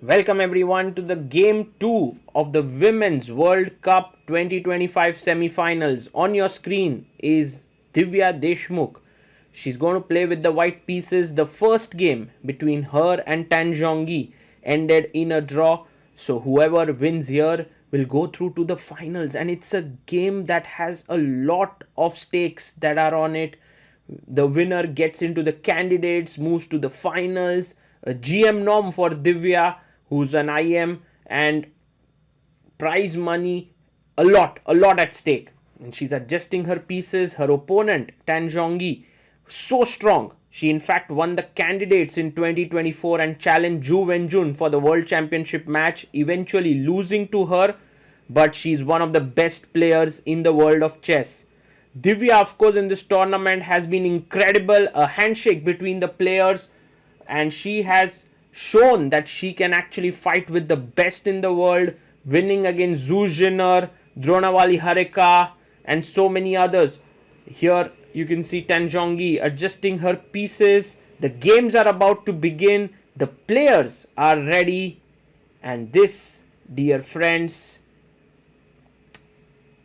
Welcome everyone to the game 2 of the Women's World Cup 2025 semi-finals. On your screen is Divya Deshmukh. She's going to play with the white pieces. The first game between her and Tan Zhongyi ended in a draw. So whoever wins here will go through to the finals, and it's a game that has a lot of stakes that are on it. The winner gets into the candidates, moves to the finals. A GM norm for Divya, who's an IM, and prize money, a lot at stake. And she's adjusting her pieces. Her opponent, Tan Zhongyi, so strong. She in fact won the candidates in 2024 and challenged Zhu Wenjun for the World Championship match, eventually losing to her, but she's one of the best players in the world of chess. Divya, of course, in this tournament has been incredible. A handshake between the players, and she has shown that she can actually fight with the best in the world, winning against Zhu Jinner, Dronawali Hareka, and so many others. Here you can see Tan Zhongyi adjusting her pieces. The games are about to begin. The players are ready. And this, dear friends,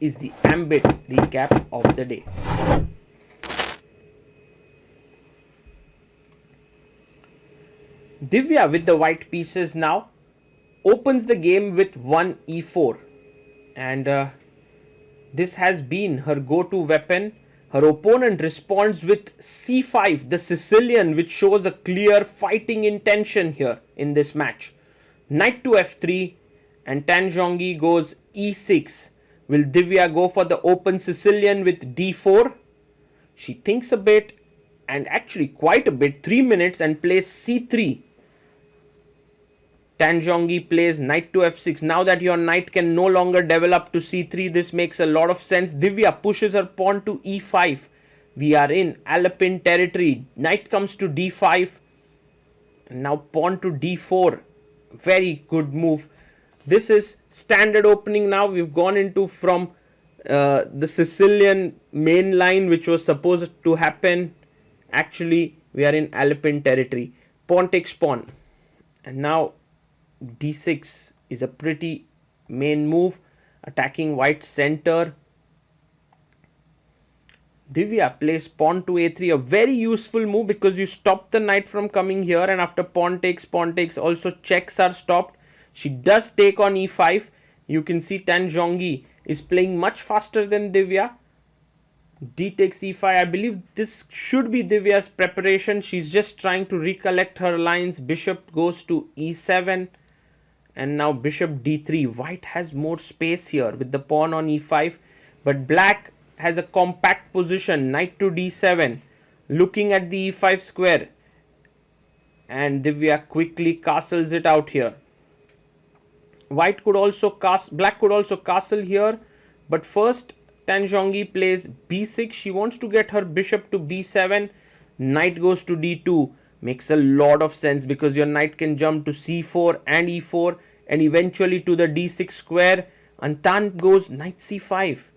is the ambit recap of the day. Divya, with the white pieces now, opens the game with 1 e4, and this has been her go-to weapon. Her opponent responds with c5, the Sicilian, which shows a clear fighting intention here in this match. Knight to f3, and Tan Zhongyi goes e6. Will Divya go for the open Sicilian with d4? She thinks a bit, and actually quite a bit, 3 minutes, and plays c3. Tan Zhongyi plays knight to f6. Now that your knight can no longer develop to c3, this makes a lot of sense. Divya pushes her pawn to e5. We are in Alpine territory. Knight comes to d5. And now pawn to d4. Very good move. This is standard opening now. We've gone into from the Sicilian main line, which was supposed to happen. Actually, we are in Alpine territory. Pawn takes pawn. And now d6 is a pretty main move, attacking white center. Divya plays pawn to a3, a very useful move because you stop the knight from coming here, and after pawn takes, also checks are stopped. She does take on e5. You can see Tan Zhongyi is playing much faster than Divya. D takes e5. I believe this should be Divya's preparation. She's just trying to recollect her lines. Bishop goes to e7. And now bishop d3. White has more space here with the pawn on e5. But black has a compact position. Knight to d7. Looking at the e5 square. And Divya quickly castles it out here. Black could also castle here. But first, Tan Zhongyi plays b6. She wants to get her bishop to b7. Knight goes to d2. Makes a lot of sense because your knight can jump to c4 and e4 and eventually to the d6 square. And Tan goes knight c5.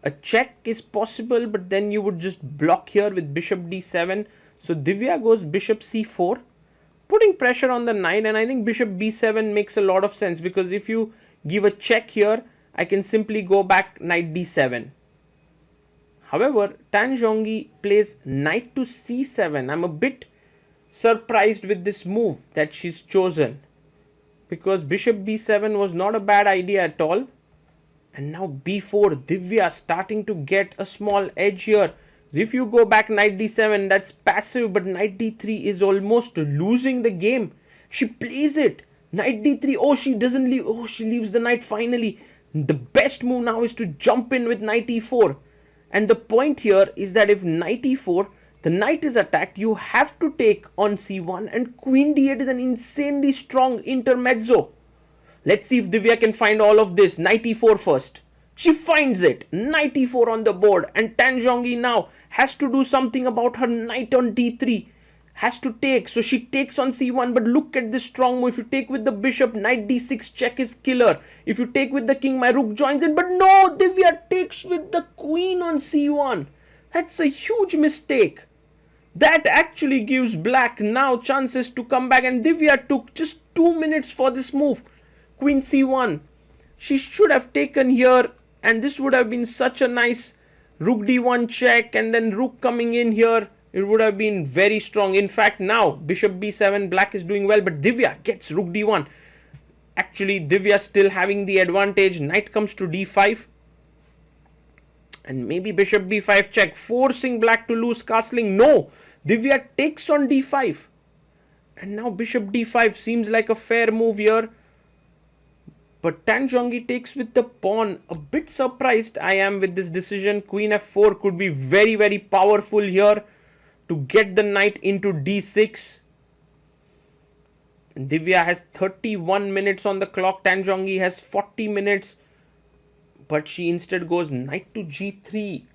A check is possible, but then you would just block here with bishop d7. So Divya goes bishop c4, putting pressure on the knight, and I think bishop b7 makes a lot of sense because if you give a check here, I can simply go back knight d7. However, Tan Zhongyi plays knight to c7. I'm a bit surprised with this move that she's chosen because bishop b7 was not a bad idea at all. And now b4, Divya starting to get a small edge here. So if you go back knight d7, that's passive, but knight d3 is almost losing the game. She plays it. Knight d3. Oh, she doesn't leave. Oh, she leaves the knight finally. The best move now is to jump in with knight e4. And the point here is that if knight e4, the knight is attacked, you have to take on c1, and queen d8 is an insanely strong intermezzo. Let's see if Divya can find all of this. Knight e4 first. She finds it. Knight e4 on the board, and Tan Zhongyi now has to do something about her knight on d3. Has to take. So she takes on c1, but look at this strong move. If you take with the bishop, knight d6 check is killer. If you take with the king, my rook joins in. But no, Divya takes with the queen on c1. That's a huge mistake. That actually gives black now chances to come back, and Divya took just 2 minutes for this move. Queen c1. She should have taken here, and this would have been such a nice rook d1 check, and then rook coming in here. It would have been very strong. In fact, now bishop b7, black is doing well, but Divya gets rook d1. Actually, Divya still having the advantage. Knight comes to d5. And maybe bishop b5 check, forcing black to lose castling. No, Divya takes on d5. And now bishop d5 seems like a fair move here. But Tan Zhongyi takes with the pawn. A bit surprised I am with this decision. Queen f4 could be very, very powerful here to get the knight into d6. And Divya has 31 minutes on the clock. Tan Zhongyi has 40 minutes. But she instead goes knight to g3.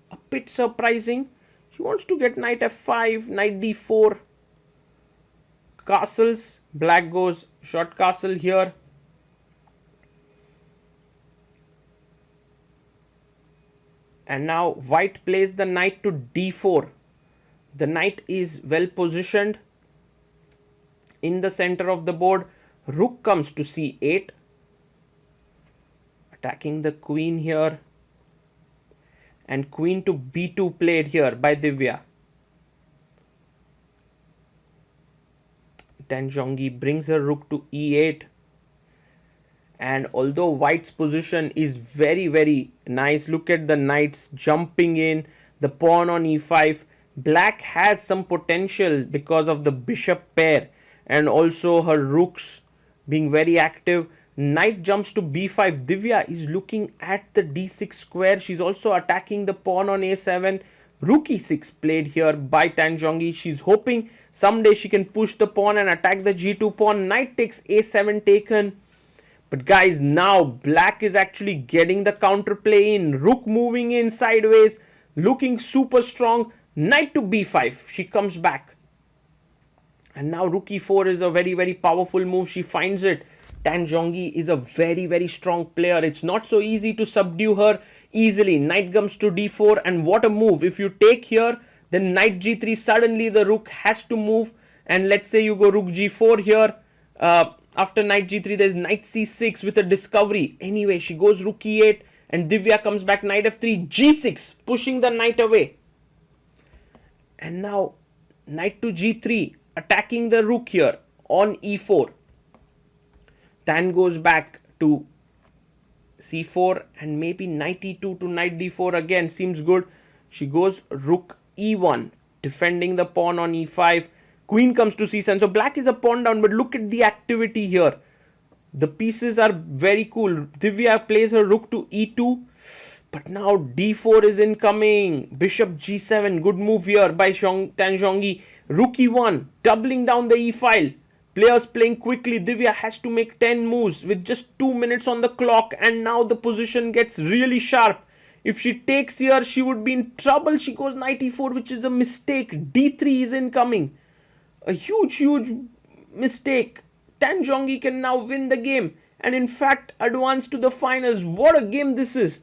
A bit surprising. She wants to get knight f5, knight d4. Castles. Black goes short castle here. And now white plays the knight to d4. The knight is well positioned in the center of the board. Rook comes to c8. Attacking the queen here. And queen to b2 played here by Divya. Tan Zhongyi brings her rook to e8. And although white's position is very, very nice, look at the knights jumping in, the pawn on e5. Black has some potential because of the bishop pair and also her rooks being very active. Knight jumps to b5. Divya is looking at the d6 square. She's also attacking the pawn on a7. Rook e6 played here by Tan Zhongyi. She's hoping someday she can push the pawn and attack the g2 pawn. Knight takes a7 taken. But guys, now black is actually getting the counterplay in. Rook moving in sideways, looking super strong. Knight to b5. She comes back. And now rook e4 is a very, very powerful move. She finds it. Tan Zhongyi is a very, very strong player. It's not so easy to subdue her easily. Knight comes to d4, and what a move. If you take here, then knight g3, suddenly the rook has to move. And let's say you go rook g4 here. After knight g3, there's knight c6 with a discovery. Anyway, she goes rook e8, and Divya comes back knight f3, g6, pushing the knight away. And now knight to g3, attacking the rook here on e4. Tan goes back to c4, and maybe knight e2 to knight d4 again seems good. She goes rook e1, defending the pawn on e5. Queen comes to c7. So black is a pawn down, but look at the activity here. The pieces are very cool. Divya plays her rook to e2, but now d4 is incoming. Bishop g7, good move here by Tan Zhongyi. Rook e1, doubling down the e file. Players playing quickly. Divya has to make 10 moves with just 2 minutes on the clock, and now the position gets really sharp. If she takes here, she would be in trouble. She goes knight e4, which is a mistake. d3 is incoming. A huge, huge mistake. Tan Zhongyi can now win the game and in fact advance to the finals. What a game this is.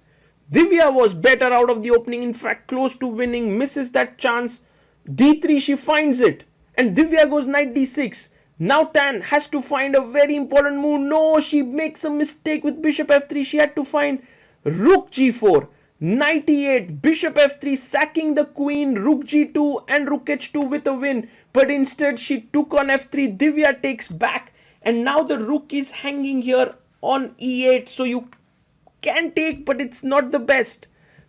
Divya was better out of the opening, in fact close to winning, misses that chance. d3, she finds it, and Divya goes knight d6. Now Tan has to find a very important move. No, she makes a mistake with bishop f3. She had to find rook g4. Knight e8, bishop f3, sacking the queen, rook g2 and rook h2 with a win. But instead she took on f3. Divya takes back, and now the rook is hanging here on e8. So you can take, but it's not the best.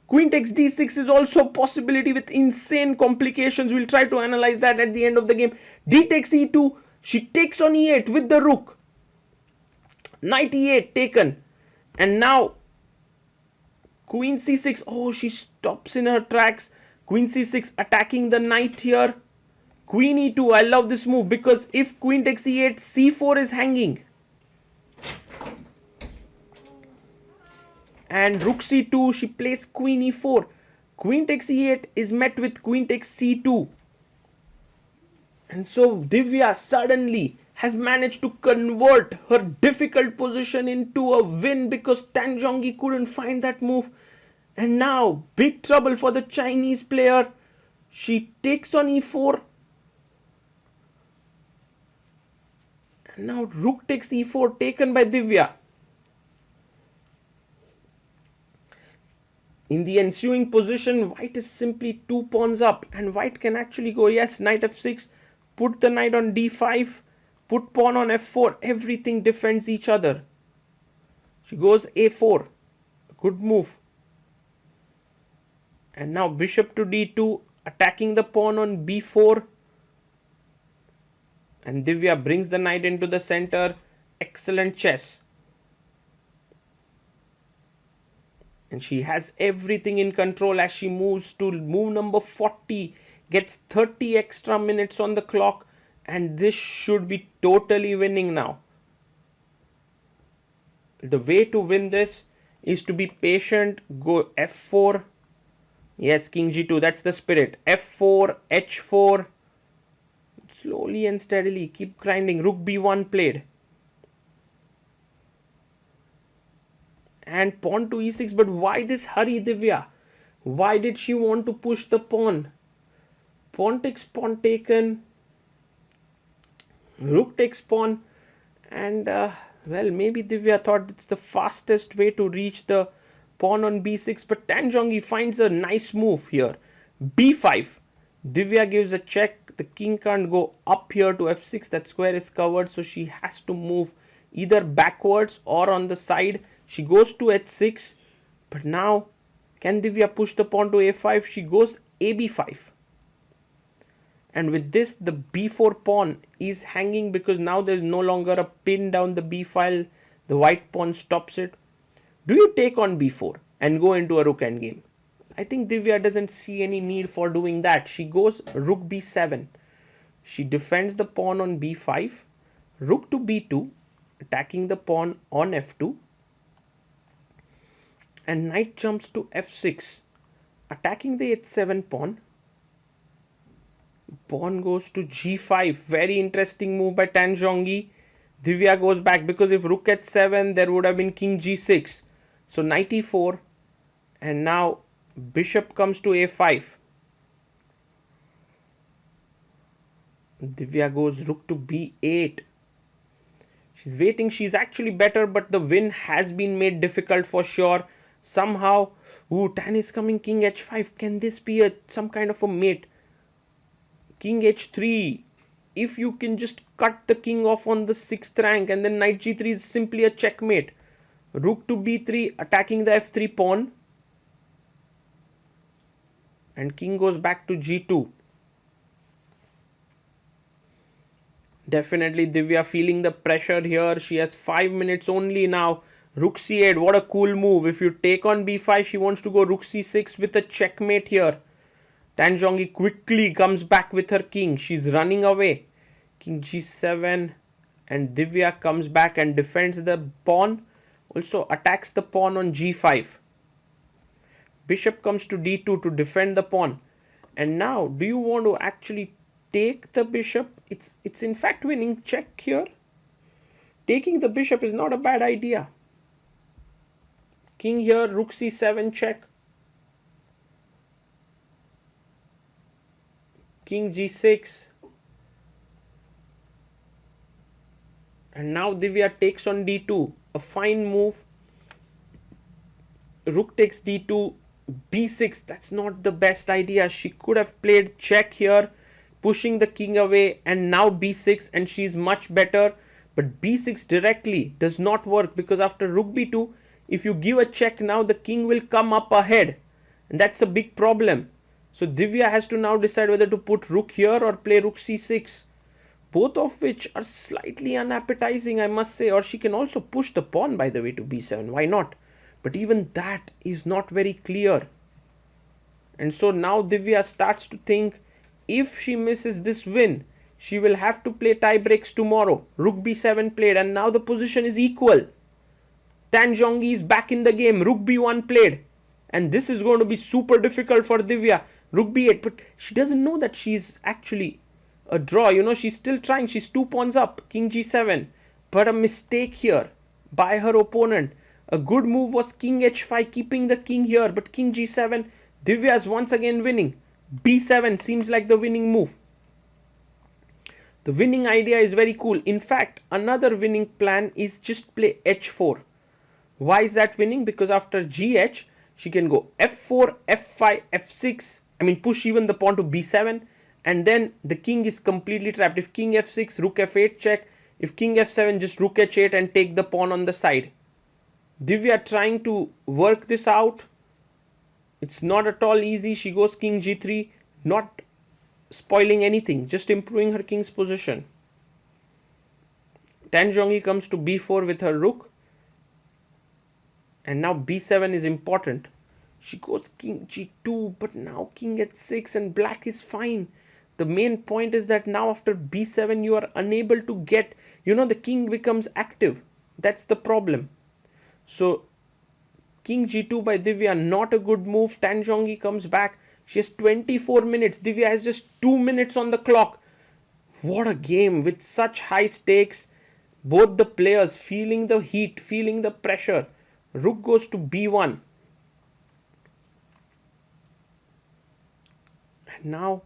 Queen takes d6 is also a possibility with insane complications. We'll try to analyze that at the end of the game. D takes e2. She takes on e8 with the rook. Knight e8 taken. And now queen c6. Oh, she stops in her tracks. Queen c6 attacking the knight here. Queen e2. I love this move because if queen takes e8, c4 is hanging. And rook c2, she plays queen e4. Queen takes e8 is met with queen takes c2. And so Divya suddenly has managed to convert her difficult position into a win because Tan Zhongyi couldn't find that move. And now big trouble for the Chinese player. She takes on e4. Now rook takes e4, taken by Divya. In the ensuing position, white is simply 2 pawns up, and white can actually go, yes, knight f6, put the knight on d5, put pawn on f4, everything defends each other. She goes a4, good move. And now bishop to d2, attacking the pawn on b4. And Divya brings the knight into the center. Excellent chess. And she has everything in control as she moves to move number 40. Gets 30 extra minutes on the clock. And this should be totally winning now. The way to win this is to be patient. Go f4. Yes, king g2. That's the spirit. f4, h4. Slowly and steadily. Keep grinding. Rook b1 played. And pawn to e6, but why this hurry, Divya? Why did she want to push the pawn? Pawn takes pawn taken. Rook takes pawn. And, well, maybe Divya thought it's the fastest way to reach the pawn on b6. But Tan Zhongyi finds a nice move here. b5. Divya gives a check. The king can't go up here to f6. That square is covered. So she has to move either backwards or on the side. She goes to h6, but now can Divya push the pawn to a5? She goes ab5. And with this, the b4 pawn is hanging because now there is no longer a pin down the b file. The white pawn stops it. Do you take on b4 and go into a rook endgame? I think Divya doesn't see any need for doing that. She goes rook b7. She defends the pawn on b5. Rook to b2, attacking the pawn on f2. And knight jumps to f6, attacking the h7 pawn. Pawn goes to g5. Very interesting move by Tan Zhongyi. Divya goes back because if rook h7, there would have been king g6. So knight e4. And now bishop comes to a5. Divya goes rook to b8. She's waiting. She's actually better, but the win has been made difficult for sure. Somehow, Tan is coming, king h5. Can this be some kind of a mate? King h3. If you can just cut the king off on the 6th rank, and then knight g3 is simply a checkmate. Rook to b3, attacking the f3 pawn. And king goes back to g2. Definitely Divya feeling the pressure here. She has 5 minutes only now. Rook c8, what a cool move. If you take on b5, she wants to go rook c6 with a checkmate here. Tan Zhongyi quickly comes back with her king. She's running away. King g7, and Divya comes back and defends the pawn. Also attacks the pawn on g5. Bishop comes to d2 to defend the pawn. And now, do you want to actually take the bishop? It's in fact winning check here. Taking the bishop is not a bad idea. King here, rook c7 check. King g6. And now Divya takes on d2. A fine move. Rook takes d2. b6. That's not the best idea. She could have played check here, pushing the king away, and now b6, and she's much better. But b6 directly does not work because after rook b2, if you give a check now, the king will come up ahead. And that's a big problem. So Divya has to now decide whether to put rook here or play rook c6. Both of which are slightly unappetizing, I must say. Or she can also push the pawn, by the way, to b7. Why not? But even that is not very clear. And so now Divya starts to think, if she misses this win, she will have to play tie breaks tomorrow. Rook b7 played, and now the position is equal. Tan Zhongyi is back in the game. Rook b1 played. And this is going to be super difficult for Divya. Rook b8. But she doesn't know that she's actually a draw. You know, she's still trying. She's 2 pawns up. King g7. But a mistake here by her opponent. A good move was king h5, keeping the king here. But king g7. Divya is once again winning. b7 seems like the winning move. The winning idea is very cool. In fact, another winning plan is just play h4. Why is that winning? Because after gh, she can go f4, f5, f6. I mean, push even the pawn to b7. And then the king is completely trapped. If king f6, rook f8 check. If king f7, just rook h8 and take the pawn on the side. Divya trying to work this out. It's not at all easy. She goes king g3, not spoiling anything, just improving her king's position. Tan Zhongyi comes to b4 with her rook. And now b7 is important. She goes king g2, but now king h6 and black is fine. The main point is that now after b7 you are unable to get, the king becomes active. That's the problem. So king g2 by Divya, not a good move. Tan Zhongyi comes back. She has 24 minutes. Divya has just 2 minutes on the clock. What a game with such high stakes. Both the players feeling the heat, feeling the pressure. Rook goes to b1. And now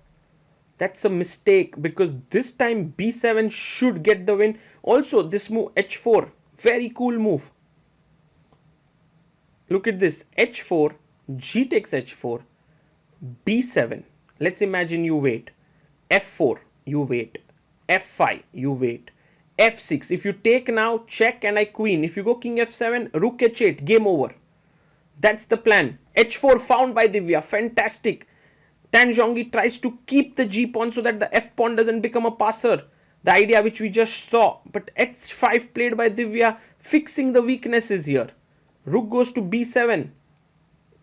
that's a mistake because this time b7 should get the win. Also, this move h4, very cool move. Look at this, h4, g takes h4, b7. Let's imagine you wait. f4, you wait. f5, you wait. f6, if you take now, check and I queen. If you go king f7, rook h8, game over. That's the plan. h4 found by Divya, fantastic. Tan Zhongyi tries to keep the g pawn so that the f pawn doesn't become a passer. The idea which we just saw. But h5 played by Divya, fixing the weaknesses here. Rook goes to b7.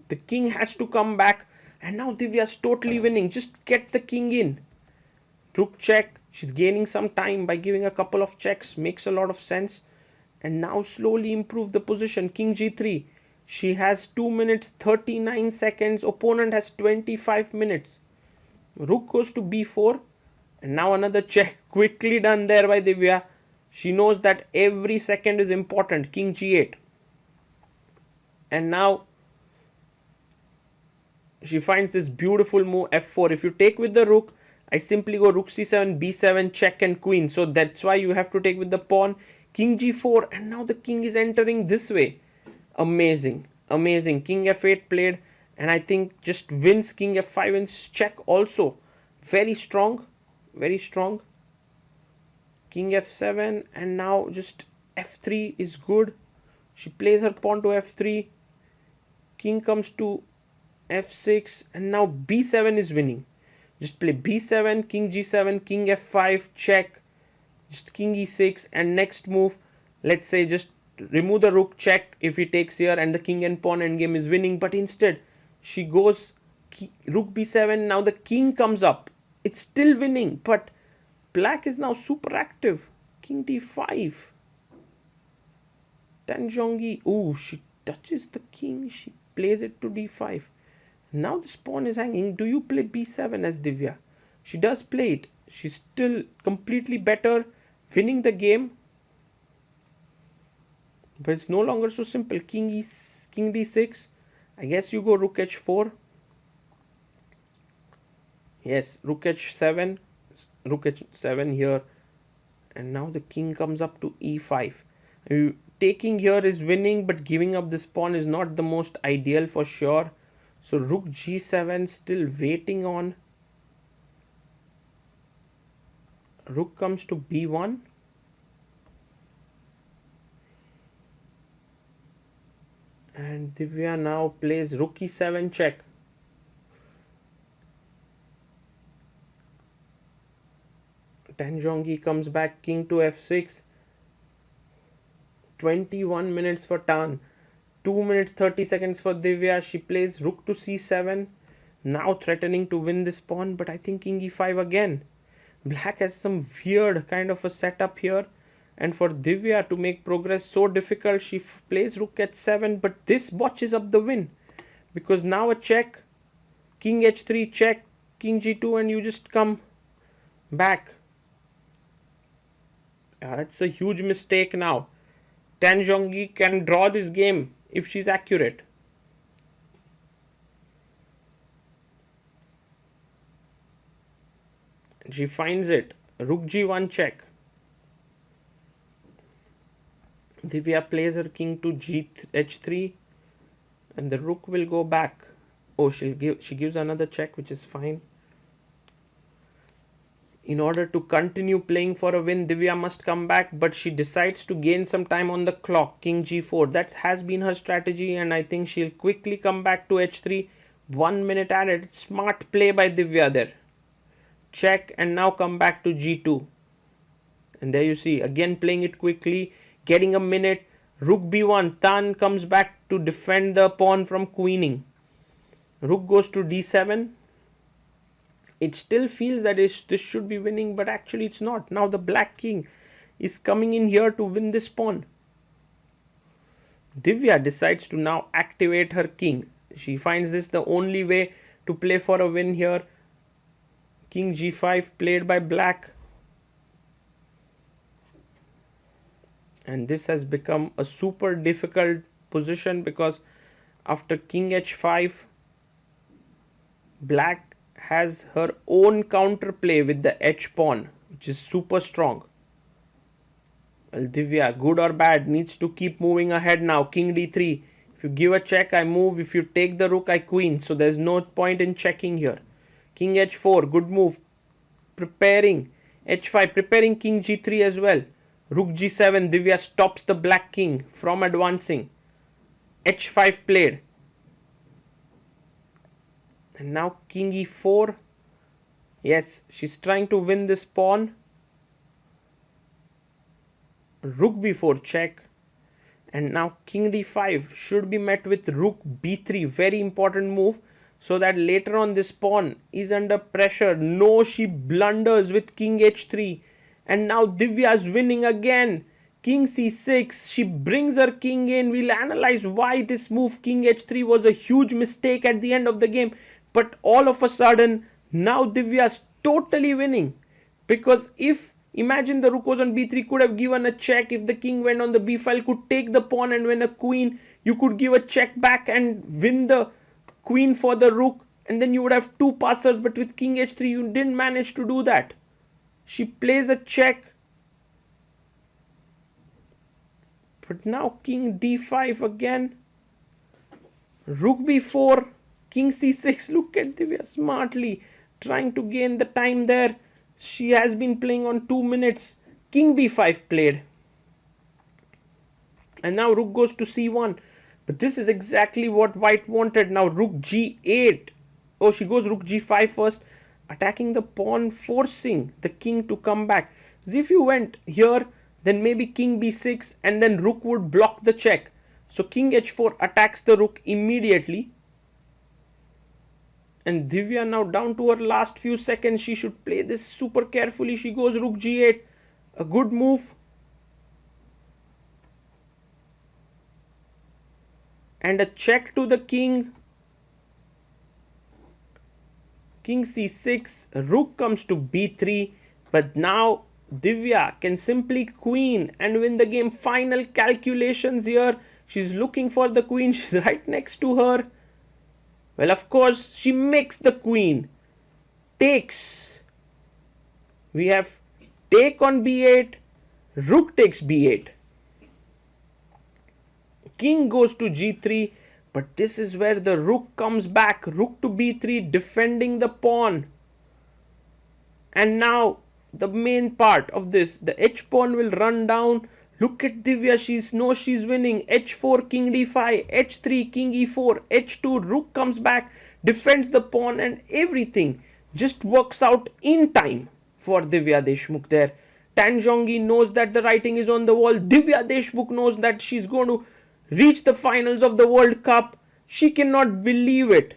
The king has to come back. And now Divya's totally winning. Just get the king in. Rook check. She's gaining some time by giving a couple of checks. Makes a lot of sense. And now slowly improve the position. King g3. She has 2 minutes 39 seconds. Opponent has 25 minutes. Rook goes to b4. And now another check. Quickly done there by Divya. She knows that every second is important. King g8. And now she finds this beautiful move f4. If you take with the rook, I simply go rook c7, b7, check and queen. So that's why you have to take with the pawn. King g4 and now the king is entering this way. Amazing, amazing. King f8 played and I think just wins. King f5 wins, check also. Very strong, very strong. King f7 and now just f3 is good. She plays her pawn to f3. King comes to f6 and now b7 is winning. Just play b7, king g7, king f5, check. Just king e6 and next move, let's say just remove the rook, check if he takes here and the king and pawn endgame is winning. But instead, she goes rook b7. Now the king comes up. It's still winning, but black is now super active. King d5. Tan Zhongyi, ooh, she touches the king. She plays it to d5. Now this pawn is hanging. Do you play b7 as Divya? She does play it. She's still completely better, winning the game. But it's no longer so simple. King d6. I guess you go rook h4. Yes, rook h7. Rook h7 here. And now the king comes up to e5. Taking here is winning, but giving up this pawn is not the most ideal for sure. So rook g7 still waiting on. Rook comes to b1. And Divya now plays rook e7 check. Tan Zhongyi comes back, king to f6. 21 minutes for Tan. 2 minutes 30 seconds for Divya. She plays rook to c7. Now threatening to win this pawn, but I think king e5 again. Black has some weird kind of a setup here. And for Divya to make progress so difficult, she plays rook h7. But this botches up the win. Because now a check. King h3 check. King g2 and you just come back. That's a huge mistake now. Tan Zhongyi can draw this game if she's accurate. She finds it. Rook g1 check. Divya plays her king to h3 and the rook will go back. Oh, she gives another check, which is fine. In order to continue playing for a win, Divya must come back, but she decides to gain some time on the clock. King g4. That has been her strategy, and I think she'll quickly come back to h3. 1 minute added. Smart play by Divya there. Check, and now come back to g2. And there you see, again playing it quickly, getting a minute. Rook b1. Tan comes back to defend the pawn from queening. Rook goes to d7. It still feels that this should be winning, but actually it's not. Now the black king is coming in here to win this pawn. Divya decides to now activate her king. She finds this the only way to play for a win here. King g5 played by black. And this has become a super difficult position because after king h5, black has her own counterplay with the h pawn, which is super strong. Well, Divya, good or bad, needs to keep moving ahead now. King d3. If you give a check, I move. If you take the rook, I queen. So there's no point in checking here. King h4, good move. Preparing h5, preparing king g3 as well. Rook g7, Divya stops the black king from advancing. h5 played. And now king e4. Yes, she's trying to win this pawn. Rook b4 check. And now king d5 should be met with rook b3. Very important move, so that later on this pawn is under pressure. No, she blunders with king h3. And now Divya is winning again. King c6. She brings her king in. We'll analyze why this move king h3 was a huge mistake at the end of the game. But all of a sudden, now Divya is totally winning. Because if, imagine the rook was on b3, could have given a check. If the king went on the b file, could take the pawn and win a queen. You could give a check back and win the queen for the rook. And then you would have two passers. But with king h3, you didn't manage to do that. She plays a check. But now king d5 again. Rook b4. King c6. Look at Divya smartly trying to gain the time there. She has been playing on 2 minutes. King b5 played. And now rook goes to c1. But this is exactly what white wanted. Now rook g8. Oh, she goes rook g5 first. Attacking the pawn, forcing the king to come back. As if you went here, then maybe king b6 and then rook would block the check. So king h4 attacks the rook immediately. And Divya now down to her last few seconds. She should play this super carefully. She goes rook g8. A good move. And a check to the king. King c6. Rook comes to b3. But now Divya can simply queen and win the game. Final calculations here. She's looking for the queen. She's right next to her. Well, of course, she makes the queen. Takes. We have take on b8. Rook takes b8. King goes to g3. But this is where the rook comes back. Rook to b3, defending the pawn. And now, the main part of this. The h pawn will run down. Look at Divya, she's winning. h4, king d5, h3, king e4, h2, rook comes back, defends the pawn, and everything just works out in time for Divya Deshmukh there. Tan Zhongyi knows that the writing is on the wall. Divya Deshmukh knows that she's going to reach the finals of the World Cup. She cannot believe it.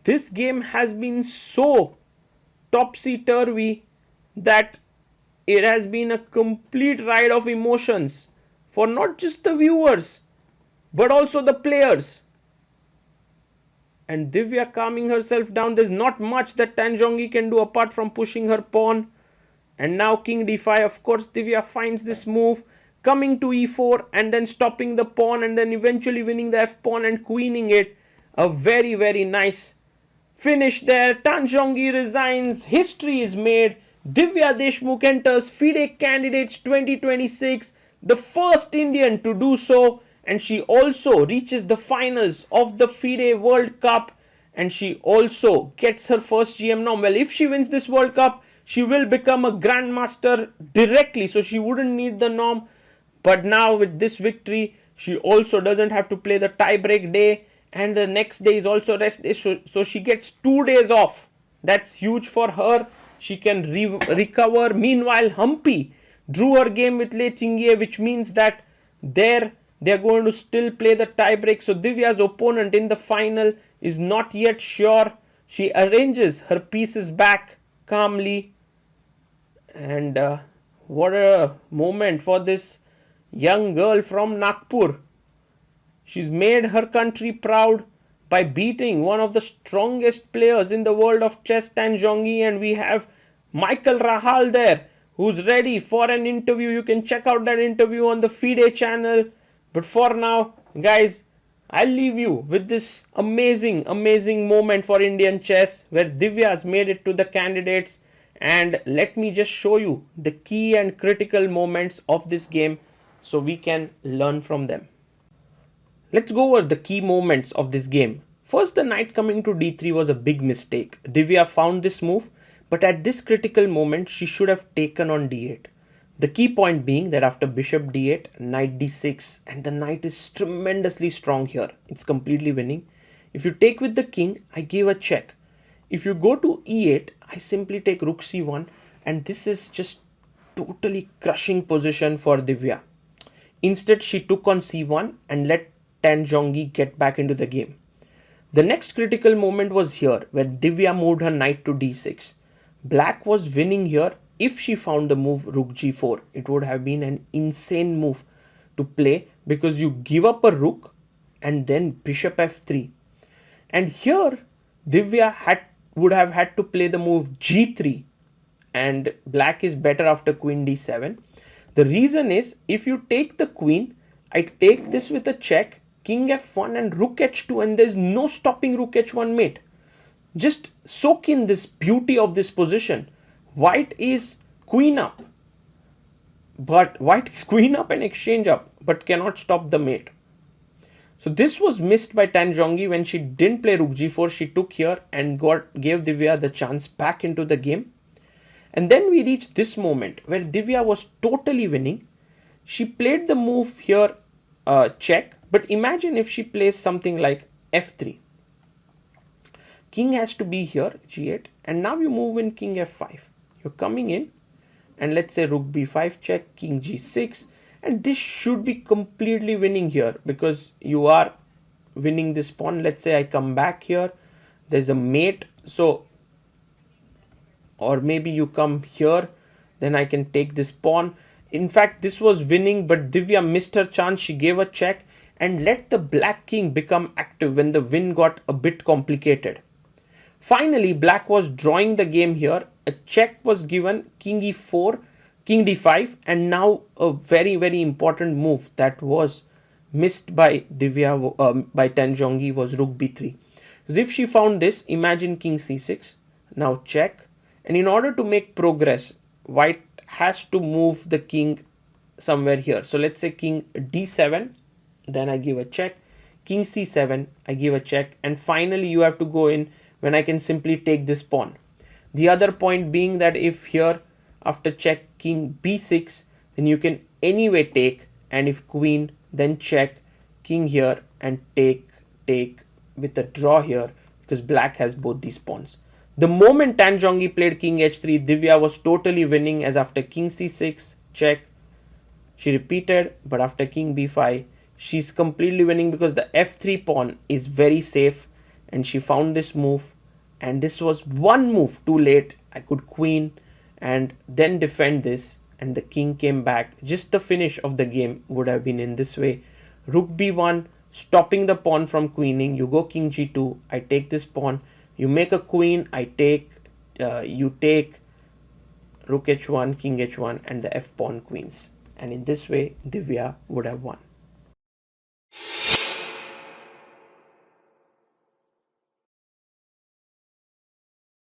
This game has been so topsy-turvy that it has been a complete ride of emotions for not just the viewers, but also the players. And Divya calming herself down. There's not much that Tan Zhongyi can do apart from pushing her pawn. And now king d5. Of course, Divya finds this move, coming to e4 and then stopping the pawn and then eventually winning the f pawn and queening it. A very, very nice Finish there. Tan Zhongyi resigns. History is made. Divya Deshmukh enters FIDE Candidates 2026, the first Indian to do so, and she also reaches the finals of the FIDE World Cup, and she also gets her first GM norm. Well, if she wins this World Cup, she will become a Grandmaster directly, so she wouldn't need the norm. But now with this victory, she also doesn't have to play the tie-break day, and the next day is also rest day, so she gets 2 days off. That's huge for her. She can recover. Meanwhile, Humpy drew her game with Lei Chingye, which means that they're going to still play the tie-break. So Divya's opponent in the final is not yet sure. She arranges her pieces back calmly, and what a moment for this young girl from Nagpur. She's made her country proud by beating one of the strongest players in the world of chess, Tan Zhongyi, and we have Michael Rahal there, who's ready for an interview. You can check out that interview on the FIDE channel. But for now, guys, I'll leave you with this amazing moment for Indian chess, where Divya has made it to the candidates. And let me just show you the key and critical moments of this game so we can learn from them. Let's go over the key moments of this game. First, the knight coming to d3 was a big mistake. Divya found this move, but at this critical moment, she should have taken on d8. The key point being that after bishop d8, knight d6, and the knight is tremendously strong here. It's completely winning. If you take with the king, I give a check. If you go to e8, I simply take rook c1, and this is just totally crushing position for Divya. Instead, she took on c1 and let Tan Zhongyi get back into the game. The next critical moment was here, where Divya moved her knight to d6. Black was winning here. If she found the move rook g4, it would have been an insane move to play, because you give up a rook and then bishop f3. And here, Divya would have had to play the move g3, and black is better after queen d7. The reason is, if you take the queen, I take this with a check, king f1 and rook h2, and there's no stopping rook h1 mate. Just soak in this beauty of this position. White is queen up, but white is queen up and exchange up, but cannot stop the mate. So this was missed by Tan Zhongyi. When she didn't play rook g4, she took here and gave Divya the chance back into the game. And then we reached this moment where Divya was totally winning. She played the move here, check, but imagine if she plays something like f3. King has to be here, g8, and now you move in king f5. You're coming in, and let's say rook b5 check, king g6, and this should be completely winning here, because you are winning this pawn. Let's say I come back here, there's a mate, so, or maybe you come here, then I can take this pawn. In fact, this was winning, but Divya missed her chance. She gave a check and let the black king become active when the win got a bit complicated. Finally, black was drawing the game here. A check was given, king e4, king d5, and now a very important move that was missed by Divya, by Tan Zhongyi, was rook b3. Because if she found this, imagine king c6, now check, and in order to make progress, white has to move the king somewhere here. So let's say king d7, then I give a check, king c7, I give a check, and finally you have to go in when I can simply take this pawn. The other point being that if here after check king b6, then you can anyway take, and if queen, then check king here and take with a draw here, because black has both these pawns. The moment Tan Zhongyi played king h3, Divya was totally winning, as after king c6 check, she repeated, but after king b5, she's completely winning because the f3 pawn is very safe, and she found this move, and this was one move too late. I could queen and then defend this, and the king came back. Just the finish of the game would have been in this way. Rook b1, stopping the pawn from queening. You go king g2, I take this pawn. You make a queen, I take, you take rook h1, king h1, and the f pawn queens. And in this way, Divya would have won.